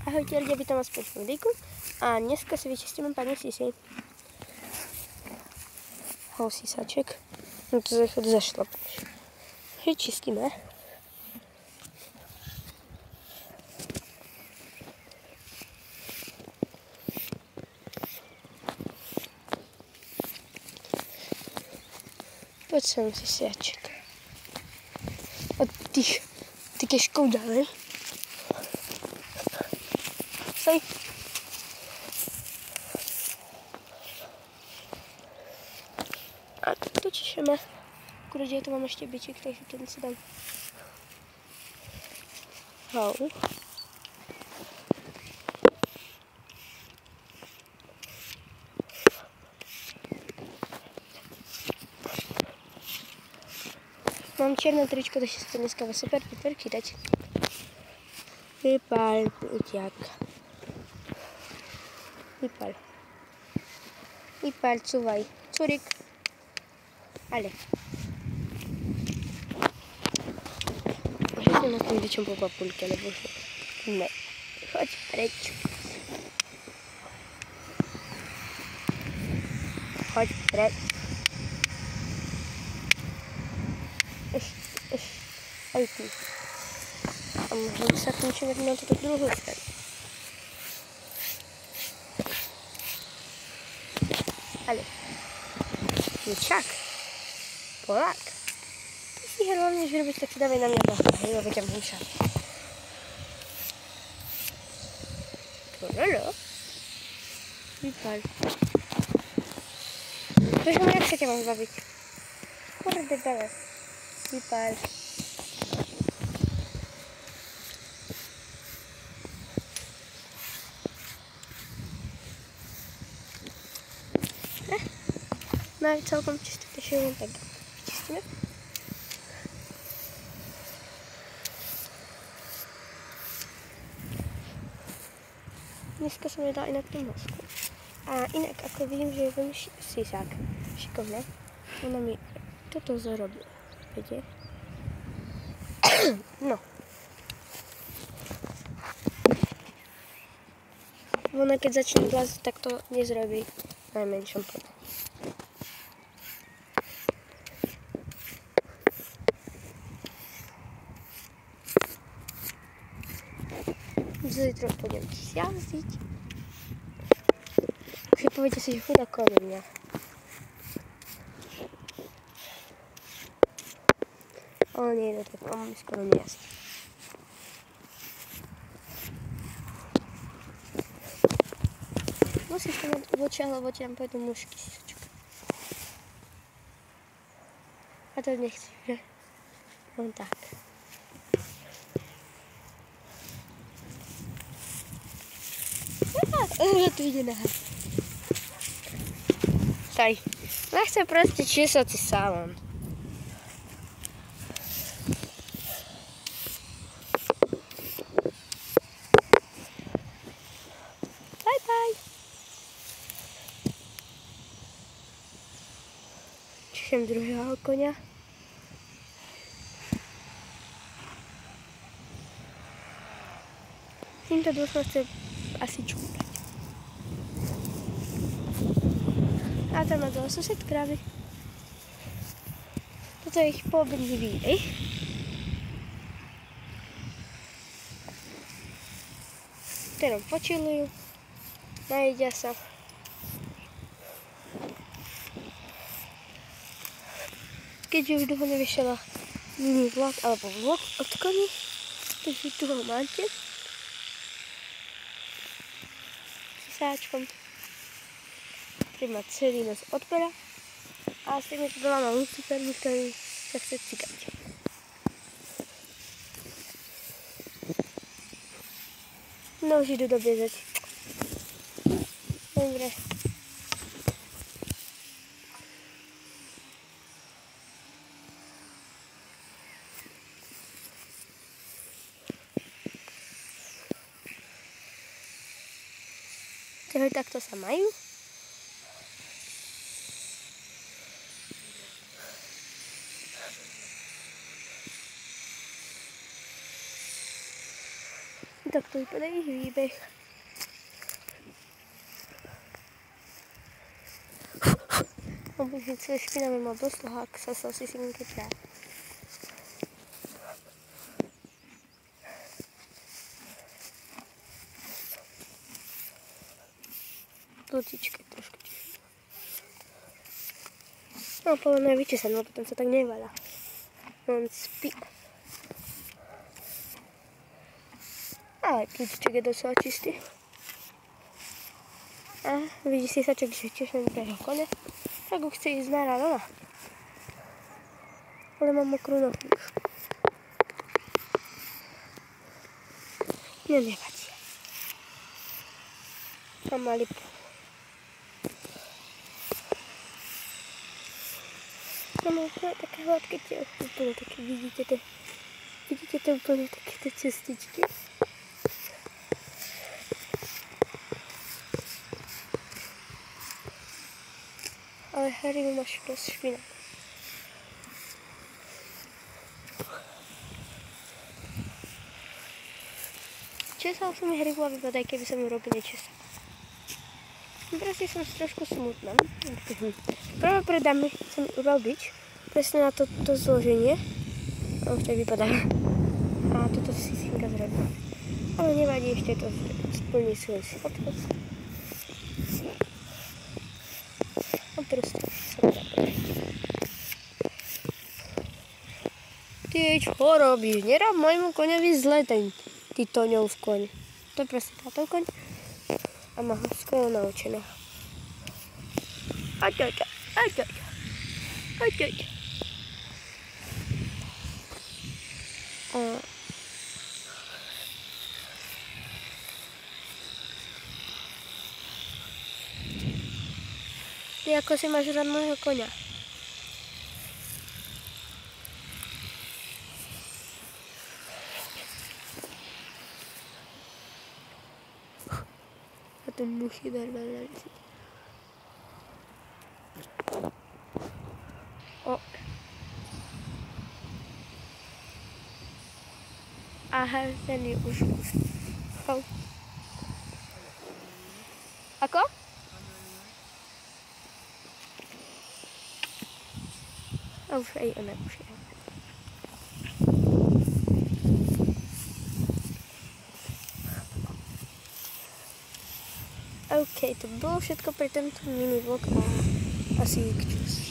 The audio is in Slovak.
Ahojte ľudia, vítam vás v ďalšom videjku a dneska si vyčistíme pani Sisi. Sísaček. No to zašlapneš. Vyčistíme. Poď sem, Sisiaček. Od tých keškov ďalej. Stoj. A to čišeme. Akurát, ja tu mám ešte bičík, takže ten si dám. Hau. Mám čierne tričko, takže sa to dneska bude super čítať. Vypál, uťak. Vypál. Vypál, cúvaj. Curik. Ale. Už som na tom väčšom po papulke, lebo už ne. Choď preč. Choď preč. Aj ty. A možno sa končí na túto druhú stranu. Ale. Ničak. Polák. Ty si hlavne, že robiť, tak si dávaj na mňa bahna. Hej, lebo ťa budem šať. Pololo. Vypál. Počkaj, jak sa ťa mám zbaviť? Kurde, dávaj. Vypál. No i celkom čisto, takže len tak vyčistíme. Dneska som jej dala inak tú masku. A inak, ako vidím, že je veľmi sísák, šikovné, ona mi toto zarobila. Viete? No. Ona keď začne plazť, tak to nezrobí v najmenšom plne. Zajtra pôjdem jazdiť. Už poviete si, že chudák koľko mňa. Ale nie je to tak, on mi skoro nejazdí. Musíš to mať v očiach, lebo ti tam pôjdu mušky. A to nechci, že? Len tak. Tu ide naha. Staj. Nechce proste česať si salón. Bye bye. Čišem druhého konia. Týmto dôsledom chce asi čúpať. A tam má dole sused krávy. Toto je ich poobedný výdej. Teraz počilujú. Najedia sa. Keďže už dlho nevyšiel iný vlog, alebo vlog od koní, takže tu ho máte. Sáčkom. Ktorý má celý nos odpera a s tým je to doma na Luciferu, ktorý sa chce cikať. No už idú dobiezať. Dobre. Takže takto sa majú. Tak takto vypadá ich výbeh. Obvykle celé špinavé mal dosť toho, ak sa stal si sinke tráv. Plutičky trošku tiež. No, povedme vyčesanú, potom sa tak neváľa. On spí. Ale plutiček je dosť čistý. A vidí si saček, že tiež mám toho konia. Tak už chce ísť na ráno. Ale mám mokrú nohu už. No nevadí. Mám malý pol. Mám úplne také hladké telo. Úplne také, vidíte to úplne také tie cestičky. Ale Harry máš dosť špinavý. Česal som mi Harryho a vypadá, keby som ju robil nečesal. Proste som trošku smutná. Práve pred nami chcem urobiť presne na to zloženie. A už tak vypadá. A toto si Sinka zrobila. Ale nevadí, ešte to splní svoj cieľ. A proste sa dá prežiť. Ty čo robíš? Nerob môjmu koňovi zle, ty Toňov koň. To je proste táto koň. A má ho skoro naučené. Aťaťa. Ty ako si máš rád môjho koňa? A ten musí dať veľa veci. Aha, ten je už. Ako? A už aj ona už je. OK, to bolo všetko pre tento mini vlog a asi čus.